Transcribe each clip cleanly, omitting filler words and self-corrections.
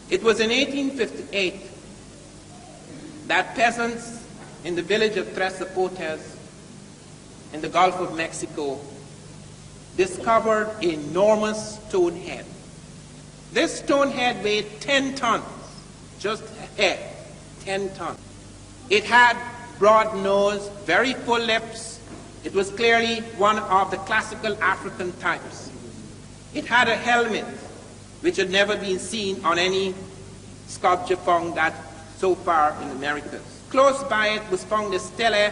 It was in 1858 that peasants in the village of Tres Zapotes in the Gulf of Mexico discovered an enormous stone head. This stone head weighed 10 tons, just a head, 10 tons. It had broad nose, very full lips. It was clearly one of the classical African types. It had a helmet, which had never been seen on any sculpture found that so far in the Americas. Close by it was found a stele,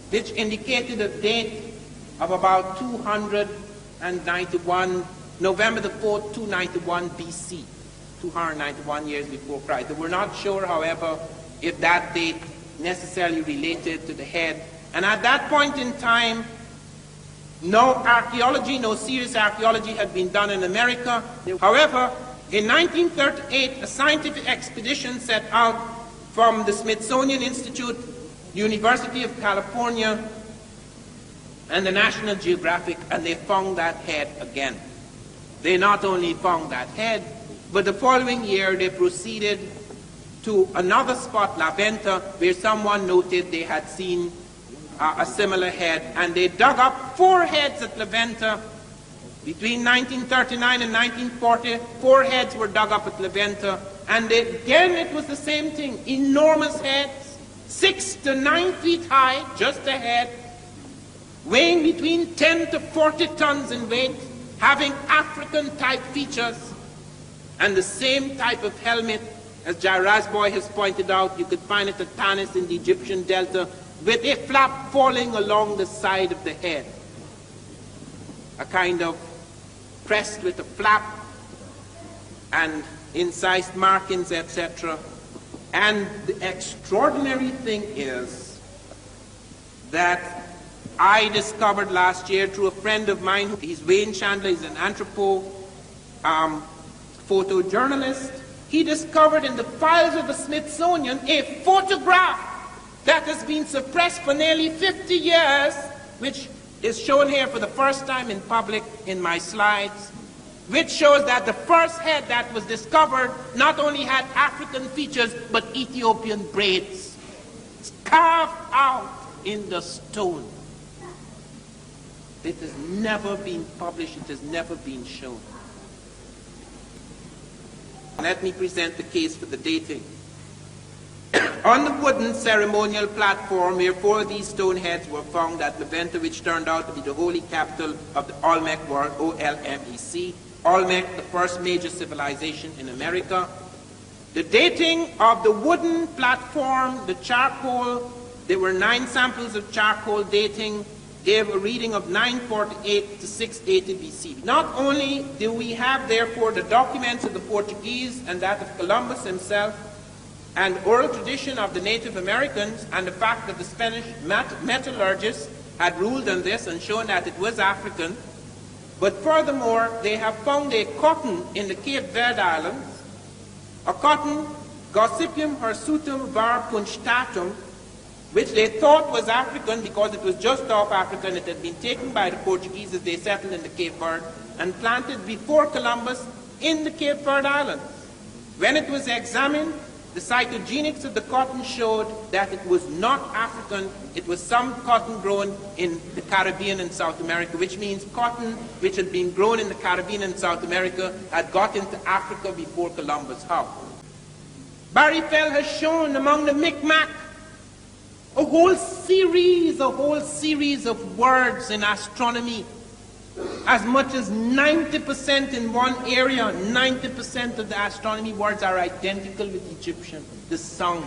which indicated a date of about 291, November the 4th, 291 BC, 291 years before Christ. They were not sure, however, if that date necessarily related to the head. And at that point in time, no archaeology, no serious archaeology had been done in America. However, in 1938, a scientific expedition set out from the Smithsonian Institute, University of California, and the National Geographic, and they found that head again. They not only found that head, but the following year they proceeded to another spot, La Venta, where someone noted they had seen a similar head, and they dug up 4 heads at La Venta. Between 1939 and 1940, 4 heads were dug up at La Venta, and again it was the same thing, enormous heads, 6 to 9 feet high, just a head, weighing between 10 to 40 tons in weight, having African-type features, and the same type of helmet. As Jairasboy has pointed out, you could find it at Tanis in the Egyptian Delta, with a flap falling along the side of the head. A kind of crest with a flap and incised markings, etc. And the extraordinary thing is that I discovered last year through a friend of mine, he's Wayne Chandler, he's an photojournalist. He discovered in the files of the Smithsonian a photograph that has been suppressed for nearly 50 years, which is shown here for the first time in public in my slides, which shows that the first head that was discovered not only had African features, but Ethiopian braids. It's carved out in the stone. It has never been published, it has never been shown. Let me present the case for the dating. On the wooden ceremonial platform where 4 of these stone heads were found at La Venta, which turned out to be the holy capital of the Olmec world, O-L-M-E-C, Olmec, the first major civilization in America. The dating of the wooden platform, the charcoal, there were 9 samples of charcoal dating, gave a reading of 948 to 680 BC. Not only do we have, therefore, the documents of the Portuguese and that of Columbus himself, and oral tradition of the Native Americans, and the fact that the Spanish metallurgists had ruled on this and shown that it was African, but furthermore, they have found a cotton in the Cape Verde Islands, a cotton, Gossypium hirsutum var punctatum, which they thought was African because it was just off Africa and it had been taken by the Portuguese as they settled in the Cape Verde and planted before Columbus in the Cape Verde Islands. When it was examined, the cytogenics of the cotton showed that it was not African, it was some cotton grown in the Caribbean and South America, which means cotton which had been grown in the Caribbean and South America had got into Africa before Columbus. How? Barry Fell has shown among the Micmac a whole series of words in astronomy. As much as 90% in one area, 90% of the astronomy words are identical with Egyptian, the sounds.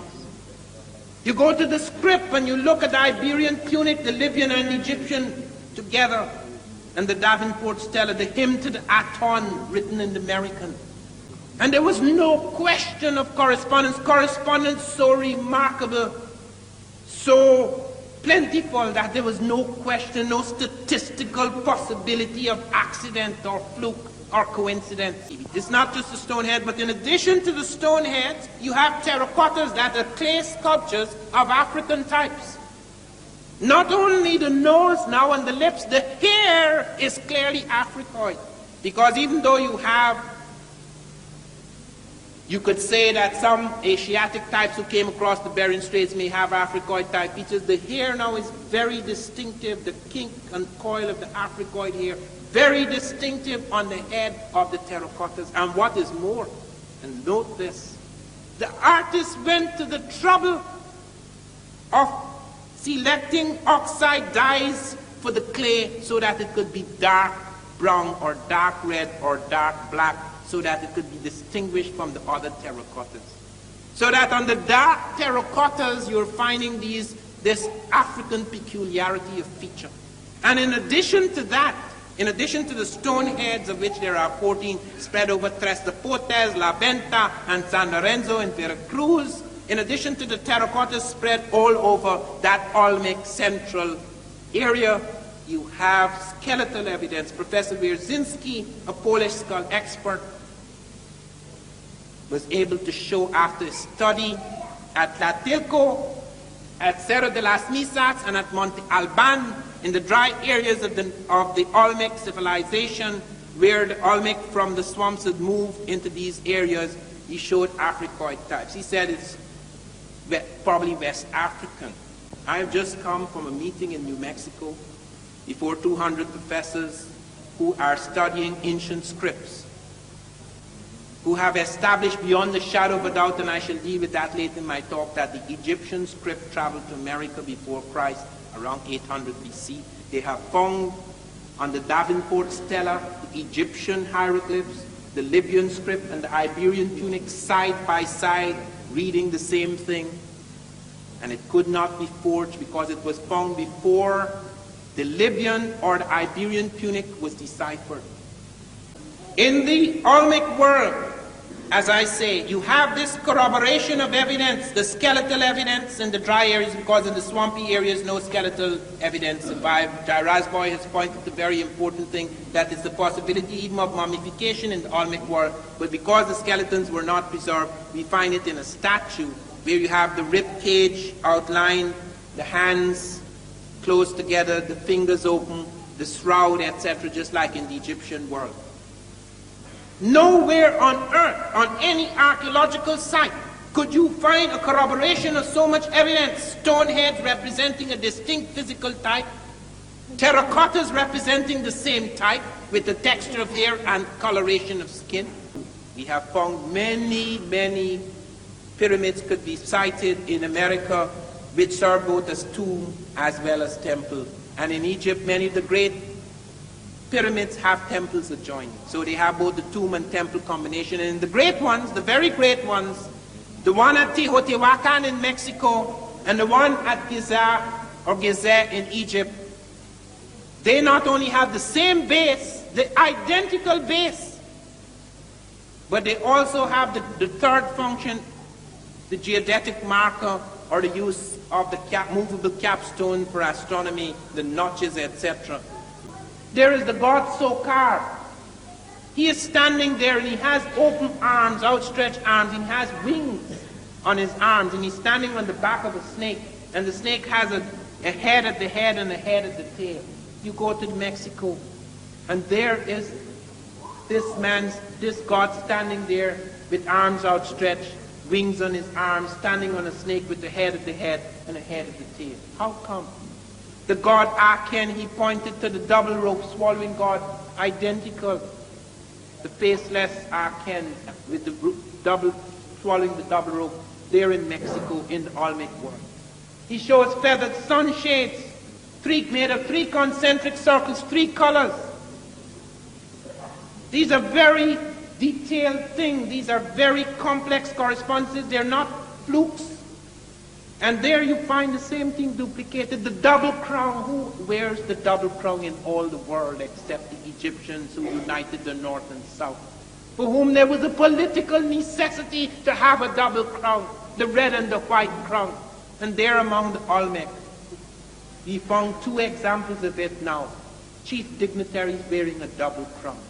You go to the script and you look at the Iberian Punic, the Libyan and Egyptian together, and the Davenport Stela, the hymn to the Aton written in the American. And there was no question of correspondence so remarkable, so plentiful that there was no question, no statistical possibility of accident or fluke or coincidence. It's not just the stone head, but in addition to the stone heads, you have terracottas that are clay sculptures of African types. Not only the nose now and the lips, the hair is clearly Africoid. Because even though you have You could say that some Asiatic types who came across the Bering Straits may have Africoid type features. The hair now is very distinctive, the kink and coil of the Africoid hair, very distinctive on the head of the terracottas. And what is more, and note this, the artist went to the trouble of selecting oxide dyes for the clay so that it could be dark brown or dark red or dark black, so that it could be distinguished from the other terracottas. So that on the dark terracottas you're finding this African peculiarity of feature. And in addition to that, in addition to the stone heads, of which there are 14 spread over Tres de Portes, La Venta, and San Lorenzo in Veracruz, in addition to the terracottas spread all over that Olmec central area, you have skeletal evidence. Professor Wierzyński, a Polish skull expert, was able to show after a study at Tlatilco, at Cerro de las Misas, and at Monte Alban, in the dry areas of the Olmec civilization, where the Olmec from the swamps had moved into these areas. He showed Africoid types. He said it's probably West African. I have just come from a meeting in New Mexico before 200 professors who are studying ancient scripts, who have established beyond the shadow of a doubt, and I shall deal with that later in my talk, that the Egyptian script traveled to America before Christ around 800 BC. They have found on the Davenport Stela the Egyptian hieroglyphs, the Libyan script, and the Iberian tunic side by side, reading the same thing. And it could not be forged because it was found before the Libyan or the Iberian tunic was deciphered. In the Olmec world, as I say, you have this corroboration of evidence, the skeletal evidence in the dry areas, because in the swampy areas no skeletal evidence survived. Jai Rasboy has pointed to a very important thing, that is the possibility even of mummification in the Olmec world, but because the skeletons were not preserved, we find it in a statue where you have the rib cage outlined, the hands close together, the fingers open, the shroud, etc., just like in the Egyptian world. Nowhere on earth, on any archaeological site, could you find a corroboration of so much evidence. Stone heads representing a distinct physical type, terracottas representing the same type with the texture of hair and coloration of skin. We have found many pyramids could be sited in America which serve both as tomb as well as temple. And in Egypt, many of the great pyramids have temples adjoining. So they have both the tomb and temple combination. And the great ones, the very great ones, the one at Teotihuacan in Mexico and the one at Gizeh in Egypt, they not only have the same base, the identical base, but they also have the third function, the geodetic marker, or the use of the movable capstone for astronomy, the notches, etc. There is the god Sokar. He is standing there and he has open arms, outstretched arms. He has wings on his arms and he's standing on the back of a snake. And the snake has a head at the head and a head at the tail. You go to Mexico and there is this god standing there with arms outstretched, wings on his arms, standing on a snake with the head at the head and a head at the tail. How come? The god Aken, he pointed to the double rope swallowing god, identical. The faceless Aken with the swallowing the double rope there in Mexico in the Olmec world. He shows feathered sunshades, made of 3 concentric circles, 3 colors. These are very detailed things. These are very complex correspondences. They're not flukes. And there you find the same thing duplicated. The double crown. Who wears the double crown in all the world except the Egyptians who united the north and south, for whom there was a political necessity to have a double crown, the red and the white crown. And there among the Olmec, we found 2 examples of it now. Chief dignitaries wearing a double crown.